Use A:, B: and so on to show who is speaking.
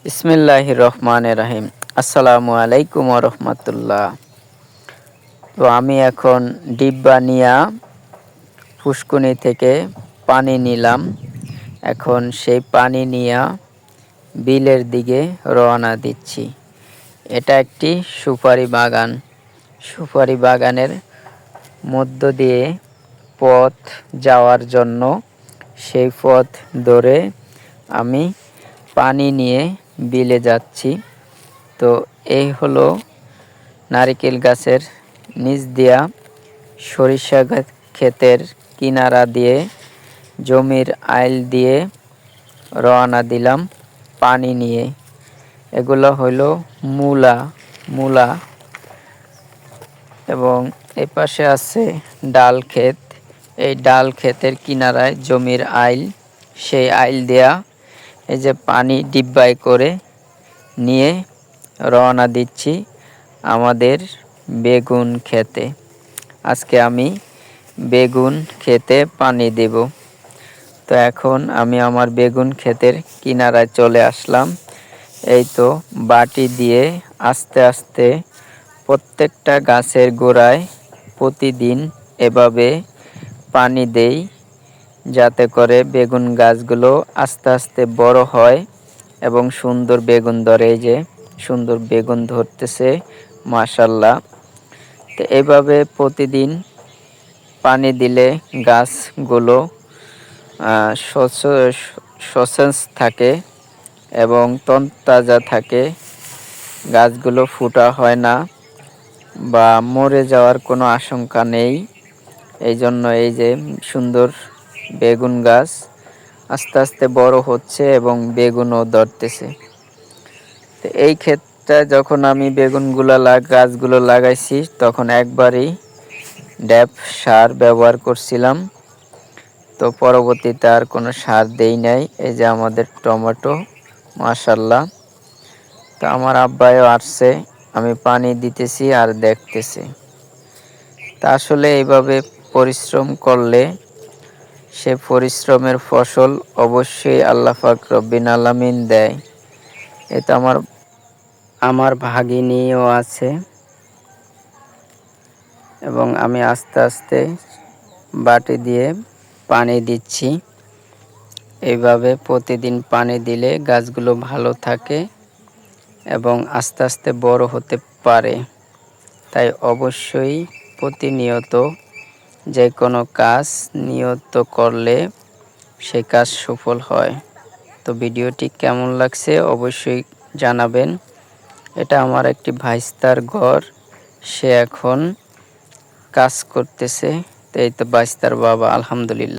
A: বিসমিল্লাহির রহমানির রহিম। আসসালামু আলাইকুম ওয়া রাহমাতুল্লাহ। তো আমি এখন ডিব্বা নিয়া পুষ্কুনি থেকে পানি নিলাম। এখন সেই পানি নিয়া বিলের দিকে রওনা দিচ্ছি। এটা একটি সুপারি বাগান। সুপারি বাগানের মধ্য দিয়ে পথ যাওয়ার জন্য সেই পথ ধরে আমি পানি নিয়ে বিলে যাচ্ছি। তো এই হলো নারিকেল গাছের নিচ দিয়া সরিষা ক্ষেতের কিনারা দিয়ে জমির আইল দিয়ে রওনা দিলাম পানি নিয়ে। এগুলো হলো মূলা এবং এই পাশে আছে ডাল ক্ষেত। এই ডাল ক্ষেতের কিনারায় জমির আইল, সেই আইল দেয়া এই যে পানি ডিব্বায় করে নিয়ে রওনা দিচ্ছি আমাদের বেগুন ক্ষেতে। আজকে আমি বেগুন ক্ষেতে পানি দেব। তো এখন আমি আমার বেগুন ক্ষেতের কিনারায় চলে আসলাম। এই তো বাটি দিয়ে আস্তে আস্তে প্রত্যেকটা গাছের গোড়ায় প্রতিদিন এভাবে পানি দেই, যাতে করে বেগুন গাছগুলো আস্তে আস্তে বড় হয় এবং সুন্দর বেগুন ধরে। এই যে সুন্দর বেগুন ধরতেছে, মাশাআল্লাহ। তো এইভাবে প্রতিদিন পানি দিলে গাছগুলো সতেজ থাকে এবং তরতাজা থাকে। গাছগুলো ফুটা হয় না বা মরে যাওয়ার কোনো আশঙ্কা নেই। এই জন্য এই যে সুন্দর বেগুন গাছ আস্তে আস্তে বড় হচ্ছে এবং বেগুনও ধরতেছে। তো এই ক্ষেতটা যখন আমি গাছগুলো লাগাইছি তখন একবারই ড্যাপ সার ব্যবহার করছিলাম। তো পরবর্তীতে আর কোনো সার দেই নাই। এই যে আমাদের টমেটো, মাশাআল্লাহ। তো আমার আব্বাও আসছে, আমি পানি দিতেছি আর দেখতেছি। তা আসলে এইভাবে পরিশ্রম করলে সে পরিশ্রমের ফসল অবশ্যই আল্লাহ পাক রব্বুল আলামিন দেয়। এটা আমার ভাগিনীও আছে এবং আমি আস্তে আস্তে বাটি দিয়ে পানি দিচ্ছি। এইভাবে প্রতিদিন পানি দিলে গাছগুলো ভালো থাকে এবং আস্তে আস্তে বড় হতে পারে। তাই অবশ্যই প্রতিনিয়ত যে কোনো কাজ নিয়ত করলে সেই কাজ সফল হয়। তো ভিডিওটি কেমন লাগছে অবশ্যই জানাবেন। এটা আমার একটি ভাইস্তার ঘর, সে এখন কাজ করতেছে। তো এই তো ভাইস্তার বাবা, আলহামদুলিল্লাহ।